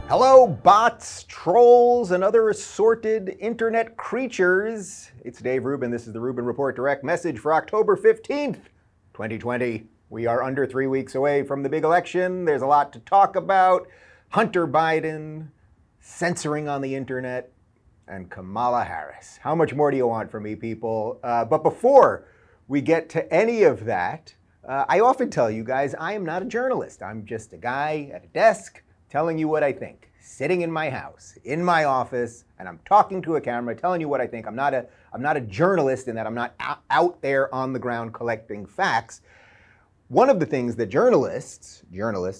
Hello, bots, trolls, and other assorted internet creatures. It's Dave Rubin. This is the Rubin Report Direct Message for October 15th, 2020. We are under 3 weeks away from the big election. There's a lot to talk about. Hunter Biden, censoring on the internet, and Kamala Harris. How much more do you want from me, people? But before we get to any of that, I often tell you guys I am not a journalist. I'm just a guy at a desk telling you what I think, sitting in my house, in my office, and I'm talking to a camera, telling you what I think. I'm not a journalist in that I'm not out there on the ground collecting facts. One of the things that journalists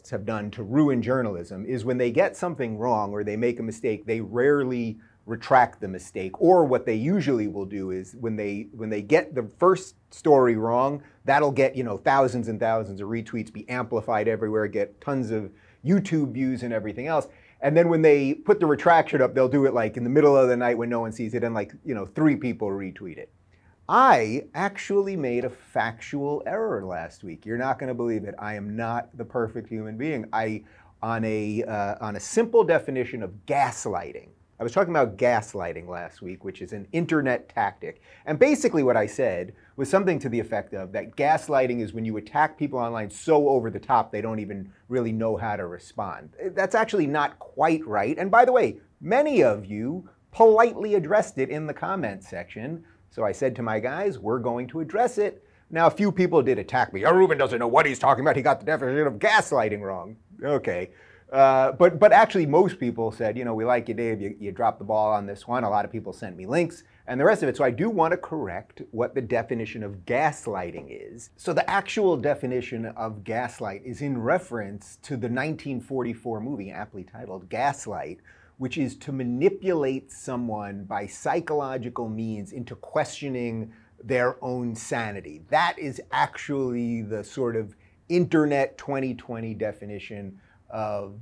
have done to ruin journalism is when they get something wrong or they make a mistake, they rarely retract the mistake. Or what they usually will do is when they get the first story wrong, that'll get, thousands and thousands of retweets, be amplified everywhere, get tons of YouTube views and everything else. And then when they put the retraction up, they'll do it like in the middle of the night when no one sees it and 3 people retweet it. I actually made a factual error last week. You're not going to believe it. I am not the perfect human being. On a simple definition of gaslighting, I was talking about gaslighting last week, which is an internet tactic. And basically what I said was something to the effect of that gaslighting is when you attack people online so over the top they don't even really know how to respond. That's actually not quite right. And by the way, many of you politely addressed it in the comments section. So I said to my guys, we're going to address it. Now, a few people did attack me. Oh, Rubin doesn't know what he's talking about. He got the definition of gaslighting wrong. Okay. But actually, most people said, we like you, Dave. You dropped the ball on this one. A lot of people sent me links and the rest of it. So I do want to correct what the definition of gaslighting is. So the actual definition of gaslight is in reference to the 1944 movie, aptly titled Gaslight, which is to manipulate someone by psychological means into questioning their own sanity. That is actually the sort of internet 2020 definition of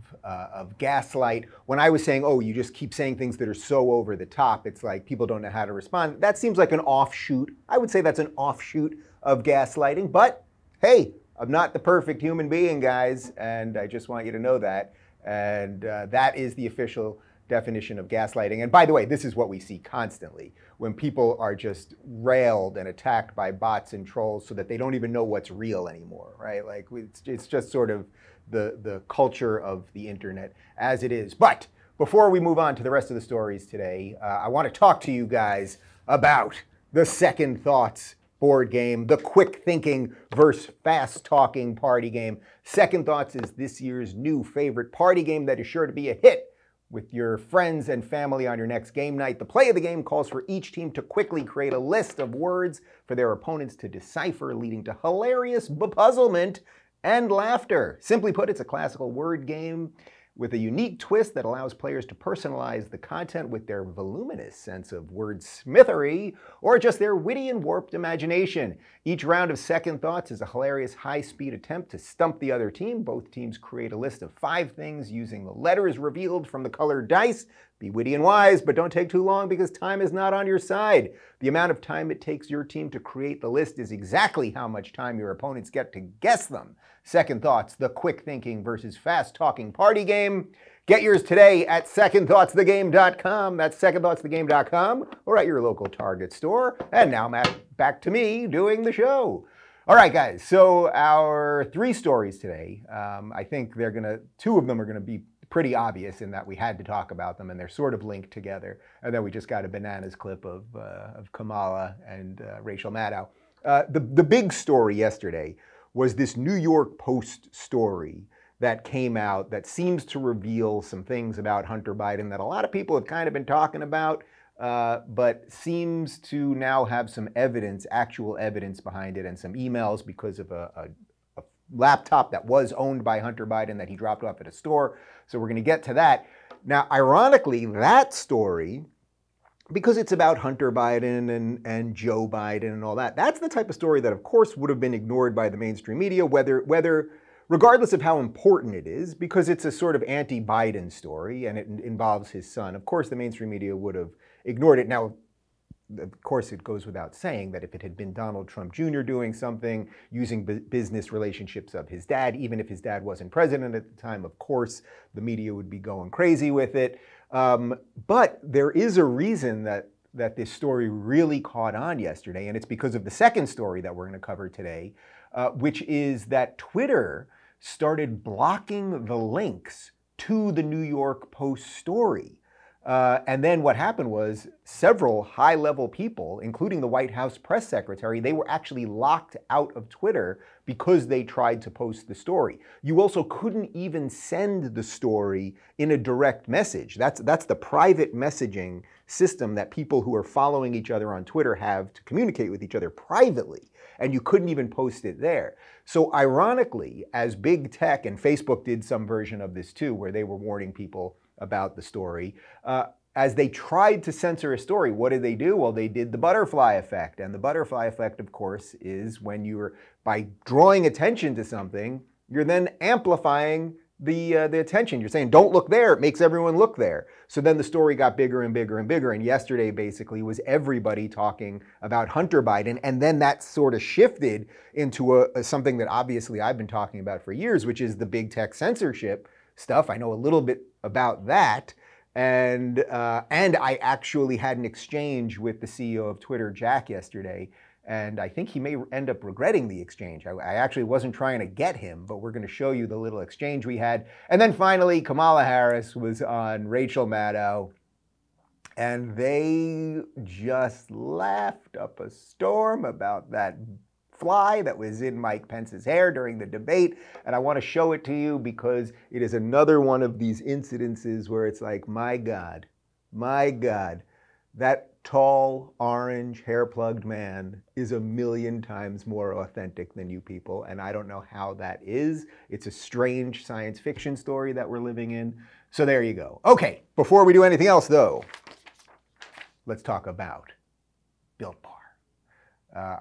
gaslight. When I was saying, oh, you just keep saying things that are so over the top, it's like people don't know how to respond. That seems like an offshoot. I would say that's an offshoot of gaslighting. But hey, I'm not the perfect human being, guys, and I just want you to know that. And that is the official definition of gaslighting. And by the way, this is what we see constantly when people are just railed and attacked by bots and trolls so that they don't even know what's real anymore, right? Like it's just sort of the culture of the internet as it is. But before we move on to the rest of the stories today, I want to talk to you guys about the Second Thoughts board game, the quick thinking versus fast talking party game. Second Thoughts is this year's new favorite party game that is sure to be a hit with your friends and family on your next game night. The play of the game calls for each team to quickly create a list of words for their opponents to decipher, leading to hilarious bepuzzlement and laughter. Simply put, it's a classical word game with a unique twist that allows players to personalize the content with their voluminous sense of wordsmithery or just their witty and warped imagination. Each round of Second Thoughts is a hilarious high-speed attempt to stump the other team. Both teams create a list of 5 things using the letters revealed from the colored dice. Be witty and wise, but don't take too long because time is not on your side. The amount of time it takes your team to create the list is exactly how much time your opponents get to guess them. Second Thoughts, the quick thinking versus fast talking party game. Get yours today at secondthoughtsthegame.com. That's secondthoughtsthegame.com or at your local Target store. And now back to me doing the show. All right, guys, so our 3 stories today, I think 2 of them are going to be pretty obvious in that we had to talk about them and they're sort of linked together. And then we just got a bananas clip of Kamala and Rachel Maddow. The big story yesterday was this New York Post story that came out that seems to reveal some things about Hunter Biden that a lot of people have kind of been talking about, but seems to now have some evidence, actual evidence behind it, and some emails because of a laptop that was owned by Hunter Biden that he dropped off at a store. So we're going to get to that. Now, ironically, that story, because it's about Hunter Biden and Joe Biden and all that, that's the type of story that, of course, would have been ignored by the mainstream media, regardless of how important it is, because it's a sort of anti-Biden story and it involves his son. Of course, the mainstream media would have ignored it. Now, of course, it goes without saying that if it had been Donald Trump Jr. doing something, using business relationships of his dad, even if his dad wasn't president at the time, of course, the media would be going crazy with it. But there is a reason that this story really caught on yesterday, and it's because of the second story that we're going to cover today, which is that Twitter started blocking the links to the New York Post story. And then what happened was several high-level people, including the White House press secretary, they were actually locked out of Twitter because they tried to post the story. You also couldn't even send the story in a direct message. That's the private messaging system that people who are following each other on Twitter have to communicate with each other privately. And you couldn't even post it there. So ironically, as big tech, and Facebook did some version of this too, where they were warning people about the story, as they tried to censor a story, what did they do? Well, they did the butterfly effect. And the butterfly effect, of course, is when by drawing attention to something, you're then amplifying the attention. You're saying, don't look there, it makes everyone look there. So then the story got bigger and bigger and bigger, and yesterday basically was everybody talking about Hunter Biden, and then that sort of shifted into something that obviously I've been talking about for years, which is the big tech censorship stuff. I know a little bit about that, and I actually had an exchange with the CEO of Twitter, Jack, yesterday, and I think he may end up regretting the exchange. I actually wasn't trying to get him, but we're going to show you the little exchange we had. And then finally, Kamala Harris was on Rachel Maddow, and they just laughed up a storm about that fly that was in Mike Pence's hair during the debate. And I want to show it to you because it is another one of these incidences where it's like, my God, that tall, orange, hair-plugged man is a million times more authentic than you people, and I don't know how that is. It's a strange science fiction story that we're living in. So there you go. Okay, before we do anything else, though, let's talk about Built Bar.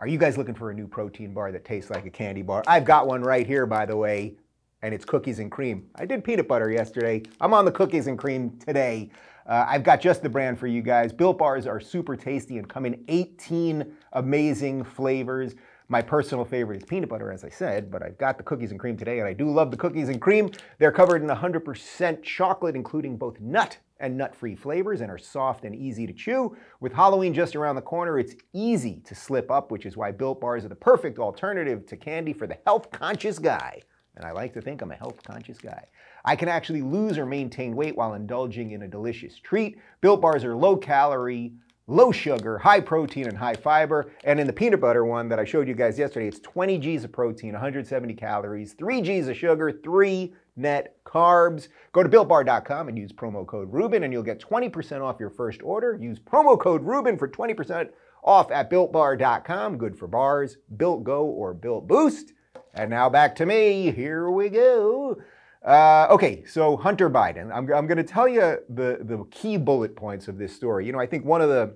Are you guys looking for a new protein bar that tastes like a candy bar? I've got one right here, by the way, and it's cookies and cream. I did peanut butter yesterday. I'm on the cookies and cream today. I've got just the brand for you guys. Built Bars are super tasty and come in 18 amazing flavors. My personal favorite is peanut butter, as I said, but I've got the cookies and cream today, and I do love the cookies and cream. They're covered in 100% chocolate, including both nut and nut-free flavors, and are soft and easy to chew. With Halloween just around the corner, it's easy to slip up, which is why Built Bars are the perfect alternative to candy for the health-conscious guy. And I like to think I'm a health-conscious guy. I can actually lose or maintain weight while indulging in a delicious treat. Built Bars are low-calorie, low sugar, high protein, and high fiber. And in the peanut butter one that I showed you guys yesterday, it's 20 G's of protein, 170 calories, 3 G's of sugar, 3 net carbs. Go to BuiltBar.com and use promo code Rubin, and you'll get 20% off your first order. Use promo code Rubin for 20% off at BuiltBar.com. Good for bars, Built Go, or Built Boost. And now back to me. Here we go. Okay, so Hunter Biden. I'm going to tell you the key bullet points of this story. You know, I think one of the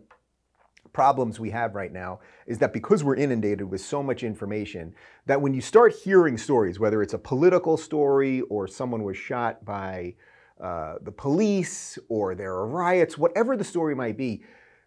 problems we have right now is that because we're inundated with so much information, that when you start hearing stories, whether it's a political story or someone was shot by the police or there are riots, whatever the story might be,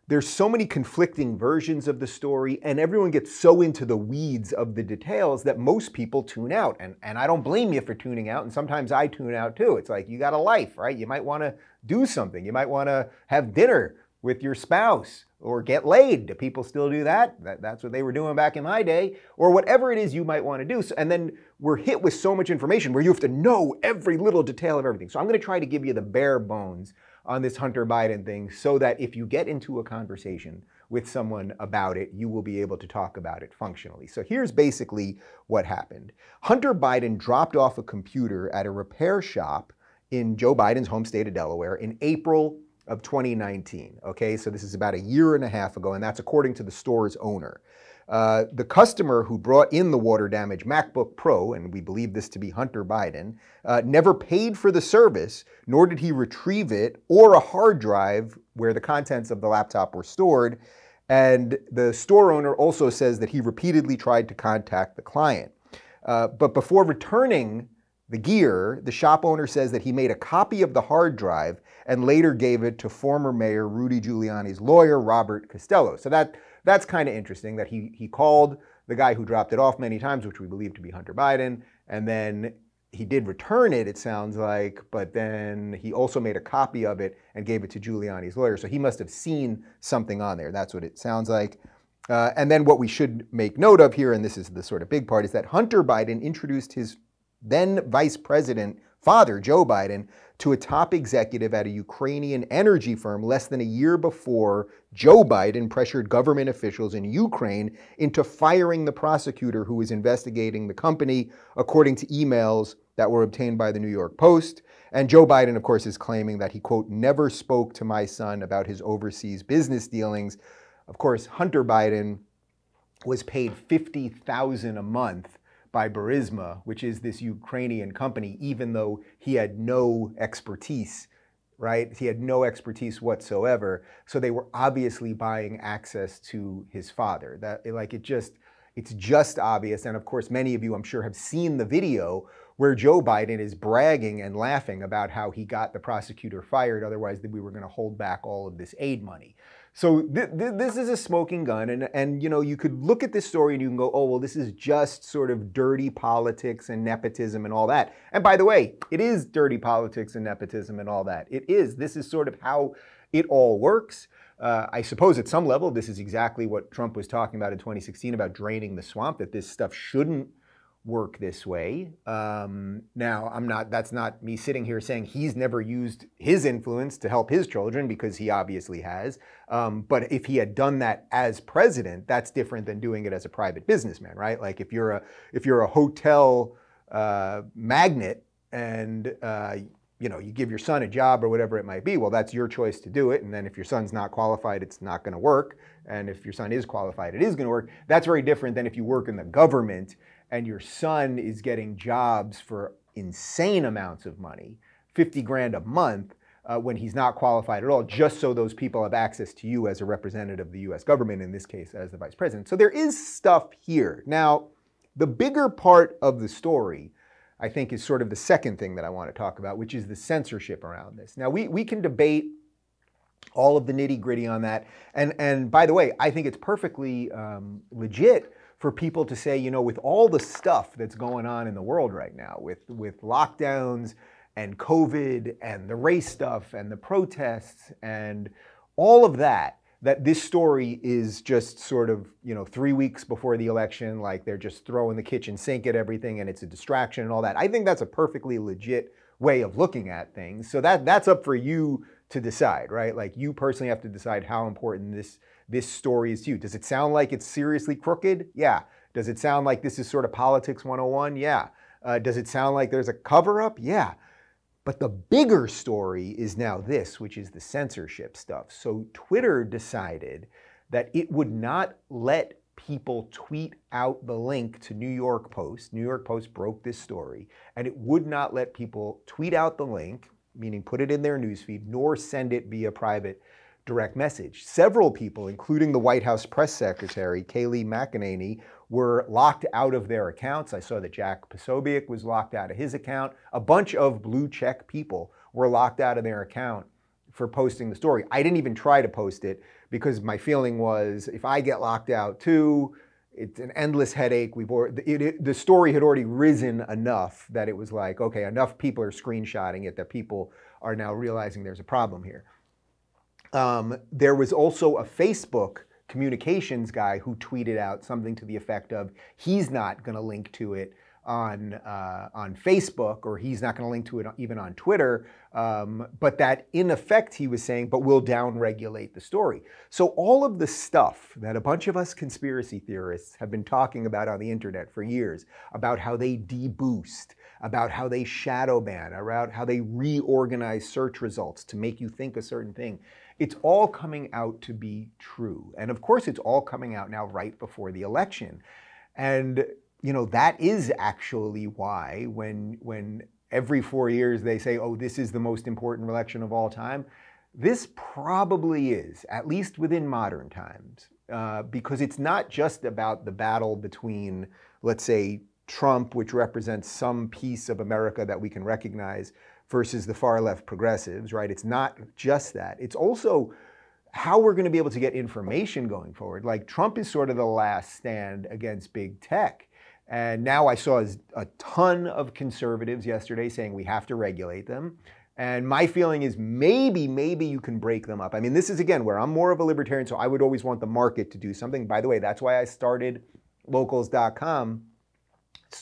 there's so many conflicting versions of the story, and everyone gets so into the weeds of the details that most people tune out. And I don't blame you for tuning out, and sometimes I tune out too. It's like, you got a life, right? You might want to do something. You might want to have dinner with your spouse or get laid. Do people still do that? That's what they were doing back in my day. Or whatever it is you might want to do. So, and then we're hit with so much information where you have to know every little detail of everything. So I'm going to try to give you the bare bones on this Hunter Biden thing so that if you get into a conversation with someone about it, you will be able to talk about it functionally. So here's basically what happened. Hunter Biden dropped off a computer at a repair shop in Joe Biden's home state of Delaware in April of 2019. Okay, so this is about a year and a half ago, and that's according to the store's owner. The customer who brought in the water-damaged MacBook Pro, and we believe this to be Hunter Biden, never paid for the service, nor did he retrieve it or a hard drive where the contents of the laptop were stored. And the store owner also says that he repeatedly tried to contact the client. But before returning the gear, the shop owner says that he made a copy of the hard drive and later gave it to former Mayor Rudy Giuliani's lawyer, Robert Costello. So that's kind of interesting that he called the guy who dropped it off many times, which we believe to be Hunter Biden, and then he did return it, it sounds like, but then he also made a copy of it and gave it to Giuliani's lawyer. So he must have seen something on there. That's what it sounds like. And then what we should make note of here, and this is the sort of big part, is that Hunter Biden introduced his then vice president, father, Joe Biden, to a top executive at a Ukrainian energy firm less than a year before Joe Biden pressured government officials in Ukraine into firing the prosecutor who was investigating the company, according to emails that were obtained by the New York Post. And Joe Biden, of course, is claiming that he, quote, never spoke to my son about his overseas business dealings. Of course, Hunter Biden was paid $50,000 a month by Burisma, which is this Ukrainian company, even though he had no expertise, right? He had no expertise whatsoever. So they were obviously buying access to his father. It's just obvious. And of course, many of you, I'm sure, have seen the video where Joe Biden is bragging and laughing about how he got the prosecutor fired. Otherwise, we were going to hold back all of this aid money. So this is a smoking gun, and you know, you could look at this story and you can go, oh, well, this is just sort of dirty politics and nepotism and all that. And by the way, it is dirty politics and nepotism and all that. It is. This is sort of how it all works. I suppose at some level, this is exactly what Trump was talking about in 2016 about draining the swamp, that this stuff shouldn't work this way. Now, that's not me sitting here saying he's never used his influence to help his children, because he obviously has. But if he had done that as president, that's different than doing it as a private businessman, right? Like if you're a hotel magnate and you know, you give your son a job or whatever it might be, well, that's your choice to do it. And then if your son's not qualified, it's not going to work. And if your son is qualified, it is going to work. That's very different than if you work in the government and your son is getting jobs for insane amounts of money, 50 grand a month, when he's not qualified at all, just so those people have access to you as a representative of the US government, in this case as the vice president. So there is stuff here. Now, the bigger part of the story, I think, is sort of the second thing that I want to talk about, which is the censorship around this. Now, we can debate all of the nitty-gritty on that. And by the way, I think it's perfectly legit for people to say, you know, with all the stuff that's going on in the world right now, with lockdowns and COVID and the race stuff and the protests and all of that, that this story is just sort of, you know, 3 weeks before the election, like they're just throwing the kitchen sink at everything and it's a distraction and all that. I think that's a perfectly legit way of looking at things. So that's up for you to decide, right? Like, you personally have to decide how important this story is to you. Does it sound like it's seriously crooked? Yeah. Does it sound like this is sort of politics 101? Yeah. Does it sound like there's a cover-up? Yeah. But the bigger story is now this, which is the censorship stuff. So Twitter decided that it would not let people tweet out the link to New York Post. New York Post broke this story, and it would not let people tweet out the link, meaning put it in their newsfeed, nor send it via private direct message. Several people, including the White House press secretary, Kayleigh McEnany, were locked out of their accounts. I saw that Jack Posobiec was locked out of his account. A bunch of blue check people were locked out of their account for posting the story. I didn't even try to post it because my feeling was, if I get locked out too, it's an endless headache. The story had already risen enough that it was like, okay, enough people are screenshotting it that people are now realizing there's a problem here. There was also a Facebook communications guy who tweeted out something to the effect of, he's not going to link to it on Facebook, or he's not going to link to it even on Twitter, but that in effect he was saying, but we'll down-regulate the story. So all of the stuff that a bunch of us conspiracy theorists have been talking about on the internet for years, about how they deboost, about how they shadow ban, about how they reorganize search results to make you think a certain thing, it's all coming out to be true. And of course, it's all coming out now right before the election. And you know, that is actually why when every 4 years they say, oh, this is the most important election of all time, this probably is, at least within modern times, because it's not just about the battle between, let's say, Trump, which represents some piece of America that we can recognize, versus the far left progressives, right? It's not just that. It's also how we're going to be able to get information going forward. Like, Trump is sort of the last stand against big tech. And now I saw a ton of conservatives yesterday saying we have to regulate them. And my feeling is maybe you can break them up. I mean, this is, again, where I'm more of a libertarian, so I would always want the market to do something. By the way, that's why I started locals.com,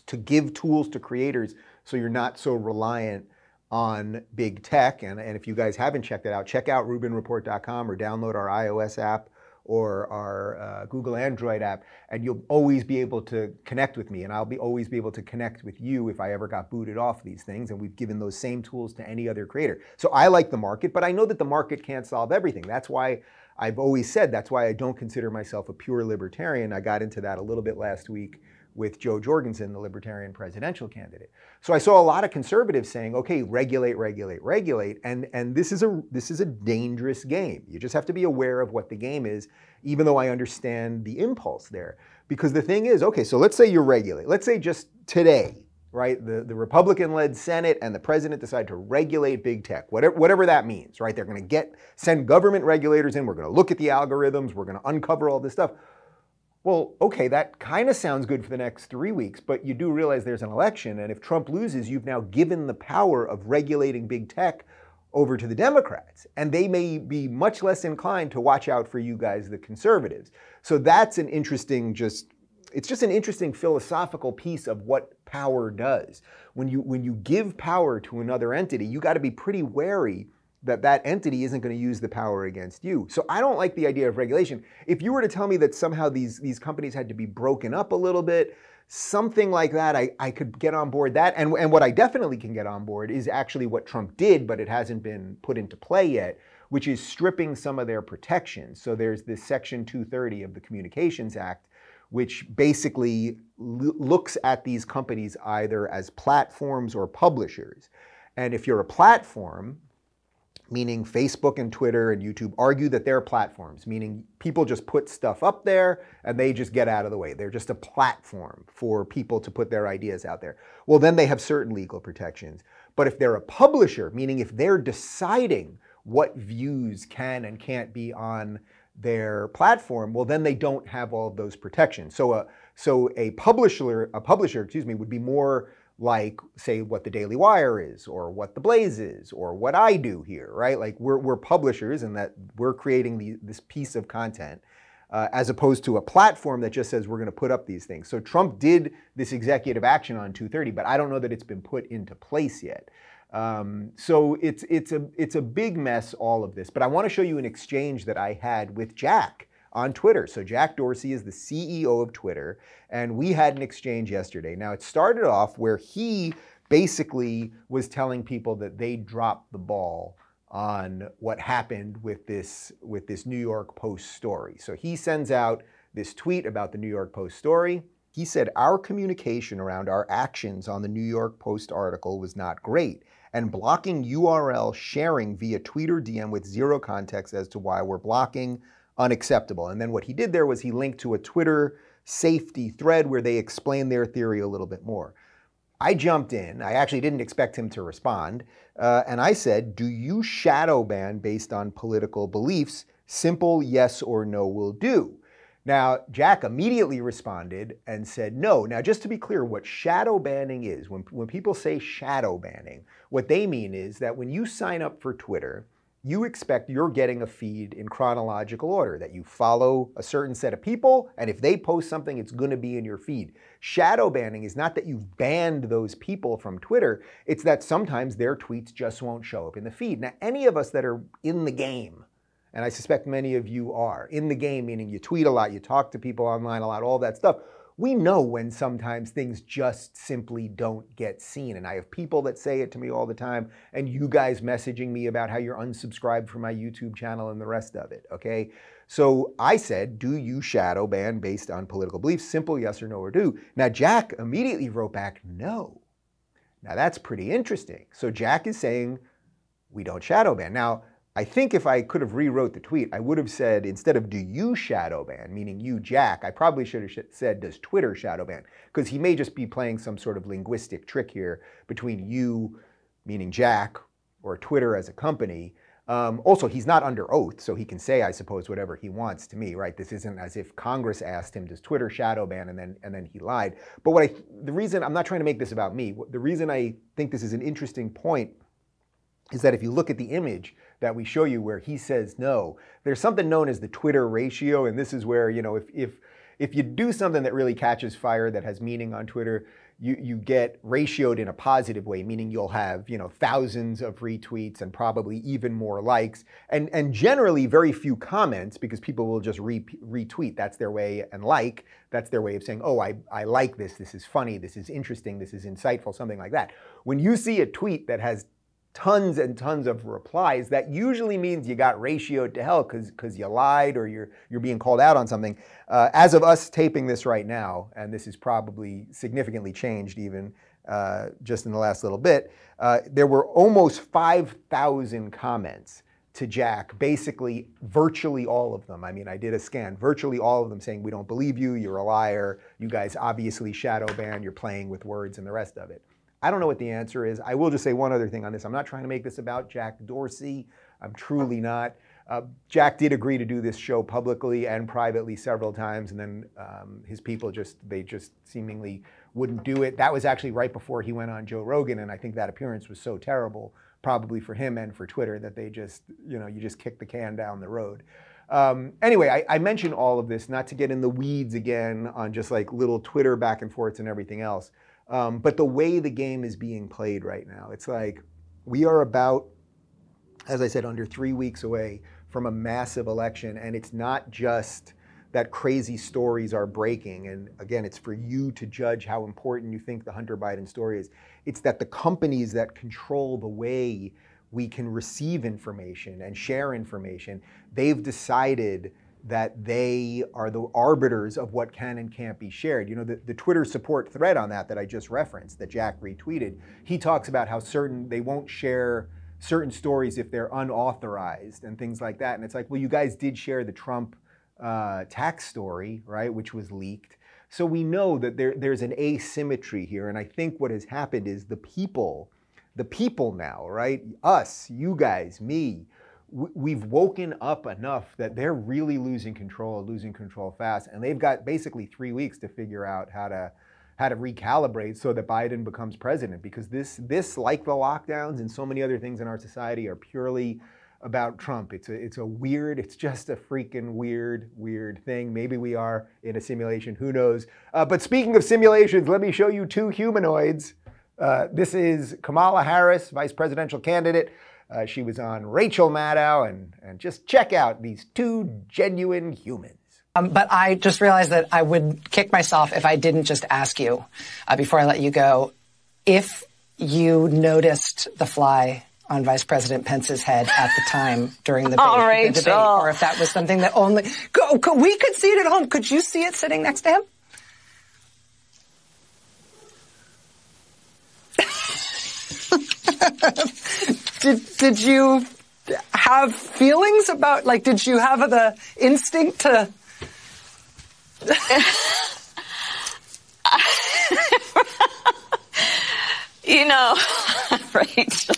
to give tools to creators so you're not so reliant on big tech. And if you guys haven't checked it out, check out RubinReport.com or download our iOS app or our Google Android app, and you'll always be able to connect with me, and I'll always be able to connect with you if I ever got booted off these things, and we've given those same tools to any other creator. So I like the market, but I know that the market can't solve everything. That's why I've always said, that's why I don't consider myself a pure libertarian. I got into that a little bit last week with Joe Jorgensen, the Libertarian presidential candidate. So I saw a lot of conservatives saying, okay, regulate, regulate, regulate. And this is a dangerous game. You just have to be aware of what the game is, even though I understand the impulse there. Because the thing is, okay, so let's say you regulate. Let's say just today, right, the Republican-led Senate and the president decide to regulate big tech, whatever that means, right? They're going to send government regulators in. We're going to look at the algorithms. We're going to uncover all this stuff. Well, okay, that kind of sounds good for the next 3 weeks, but you do realize there's an election, and if Trump loses, you've now given the power of regulating big tech over to the Democrats, and they may be much less inclined to watch out for you guys, the conservatives. So that's an interesting, it's just an interesting philosophical piece of what power does. When you give power to another entity, you got to be pretty wary that that entity isn't going to use the power against you. So I don't like the idea of regulation. If you were to tell me that somehow these companies had to be broken up a little bit, something like that, I could get on board that. And what I definitely can get on board is actually what Trump did, but it hasn't been put into play yet, which is stripping some of their protections. So there's this Section 230 of the Communications Act, which basically looks at these companies either as platforms or publishers. And if you're a platform, meaning Facebook and Twitter and YouTube argue that they're platforms, meaning people just put stuff up there and they just get out of the way. They're just a platform for people to put their ideas out there. Well, then they have certain legal protections. But if they're a publisher, meaning if they're deciding what views can and can't be on their platform, well, then they don't have all of those protections. So a publisher, would be more like, say, what the Daily Wire is, or what the Blaze is, or what I do here, right? Like, we're publishers, and that we're creating this piece of content, as opposed to a platform that just says we're going to put up these things. So Trump did this executive action on 230, but I don't know that it's been put into place yet. So it's a big mess, all of this. But I want to show you an exchange that I had with Jack on Twitter. So Jack Dorsey is the CEO of Twitter, and we had an exchange yesterday. Now, it started off where he basically was telling people that they dropped the ball on what happened with this New York Post story. So he sends out this tweet about the New York Post story. He said, "Our communication around our actions on the New York Post article was not great, and blocking URL sharing via tweet or DM with zero context as to why we're blocking, unacceptable." And then what he did there was he linked to a Twitter safety thread where they explained their theory a little bit more. I jumped in. I actually didn't expect him to respond. And I said, "Do you shadow ban based on political beliefs? Simple yes or no will do." Now, Jack immediately responded and said no. Now, just to be clear, what shadow banning is, when people say shadow banning, what they mean is that when you sign up for Twitter, you expect you're getting a feed in chronological order, that you follow a certain set of people, and if they post something, it's going to be in your feed. Shadow banning is not that you've banned those people from Twitter, it's that sometimes their tweets just won't show up in the feed. Now, any of us that are in the game, and I suspect many of you are, in the game, meaning you tweet a lot, you talk to people online a lot, all that stuff, we know when sometimes things just simply don't get seen. And I have people that say it to me all the time, and you guys messaging me about how you're unsubscribed from my YouTube channel and the rest of it, okay? So I said, do you shadow ban based on political beliefs? Simple yes or no or do. Now, Jack immediately wrote back, no. Now, that's pretty interesting. So Jack is saying we don't shadow ban. Now, I think if I could have rewrote the tweet, I would have said, instead of "do you shadow ban," meaning you, Jack, I probably should have said, "does Twitter shadow ban?" Because he may just be playing some sort of linguistic trick here between you, meaning Jack, or Twitter as a company. Also, he's not under oath, so he can say, I suppose, whatever he wants to me, right? This isn't as if Congress asked him, "does Twitter shadow ban?" and then he lied. But the reason, I'm not trying to make this about me, the reason I think this is an interesting point is that if you look at the image that we show you where he says no, there's something known as the Twitter ratio, and this is where, you know, if you do something that really catches fire, that has meaning on Twitter, you get ratioed in a positive way, meaning you'll have, you know, thousands of retweets and probably even more likes, and generally very few comments, because people will just retweet. That's their way, and that's their way of saying, oh, I like this, this is funny, this is interesting, this is insightful, something like that. When you see a tweet that has tons and tons of replies, that usually means you got ratioed to hell because you lied, or you're being called out on something. As of us taping this right now, and this is probably significantly changed even just in the last little bit, there were almost 5,000 comments to Jack, basically virtually all of them. I mean, I did a scan, virtually all of them saying, "we don't believe you, you're a liar, you guys obviously shadow ban, you're playing with words," and the rest of it. I don't know what the answer is. I will just say one other thing on this. I'm not trying to make this about Jack Dorsey. I'm truly not. Jack did agree to do this show publicly and privately several times, and then his people they just seemingly wouldn't do it. That was actually right before he went on Joe Rogan, and I think that appearance was so terrible, probably for him and for Twitter, that they just, you know, you just kick the can down the road. Anyway, I mention all of this not to get in the weeds again on just like little Twitter back and forths and everything else. But the way the game is being played right now, it's like we are about, as I said, under 3 weeks away from a massive election. And it's not just that crazy stories are breaking. And again, it's for you to judge how important you think the Hunter Biden story is. It's that the companies that control the way we can receive information and share information, they've decided that they are the arbiters of what can and can't be shared. You know, the Twitter support thread on that I just referenced, that Jack retweeted, he talks about how they won't share certain stories if they're unauthorized and things like that. And it's like, well, you guys did share the Trump tax story, right, which was leaked. So we know that there's an asymmetry here. And I think what has happened is the people now, right, us, you guys, me, we've woken up enough that they're really losing control fast, and they've got basically 3 weeks to figure out how to recalibrate so that Biden becomes president, because this like the lockdowns and so many other things in our society are purely about Trump. It's just a freaking weird thing. Maybe we are in a simulation, who knows? But speaking of simulations, let me show you two humanoids. This is Kamala Harris, vice presidential candidate. She was on Rachel Maddow, and just check out these two genuine humans. But I just realized that I would kick myself if I didn't just ask you, before I let you go, if you noticed the fly on Vice President Pence's head at the time during the debate, or if that was something that only we could see it at home. Could you see it sitting next to him? Did you have feelings about, like, did you have the instinct to? You know, Rachel,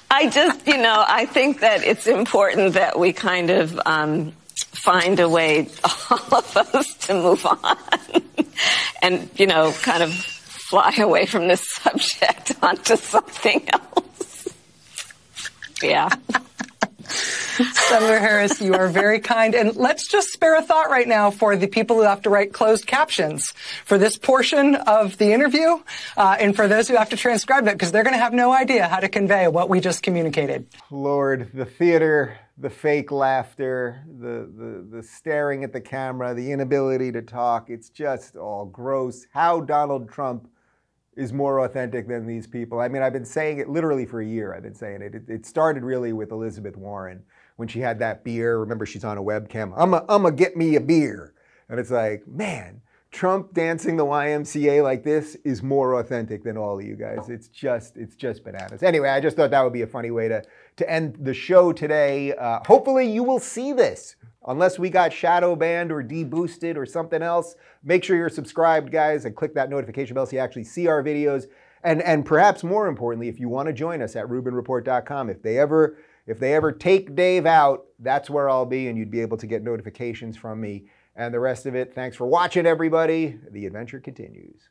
I think that it's important that we kind of find a way, all of us, to move on and, you know, kind of fly away from this subject onto something else. Yeah. Senator Harris, you are very kind. And let's just spare a thought right now for the people who have to write closed captions for this portion of the interview, and for those who have to transcribe it, because they're going to have no idea how to convey what we just communicated. Lord, the theater, the fake laughter, the staring at the camera, the inability to talk, it's just all gross. How Donald Trump is more authentic than these people. I mean, I've been saying it literally for a year. I've been saying it. It started really with Elizabeth Warren when she had that beer. Remember, she's on a webcam. I'm a get me a beer. And it's like, man, Trump dancing the YMCA like this is more authentic than all of you guys. It's just bananas. Anyway, I just thought that would be a funny way to end the show today. Hopefully you will see this. Unless we got shadow banned or deboosted or something else, make sure you're subscribed, guys, and click that notification bell so you actually see our videos. And perhaps more importantly, if you want to join us at RubinReport.com, if they ever take Dave out, that's where I'll be, and you'd be able to get notifications from me. And the rest of it, thanks for watching, everybody. The adventure continues.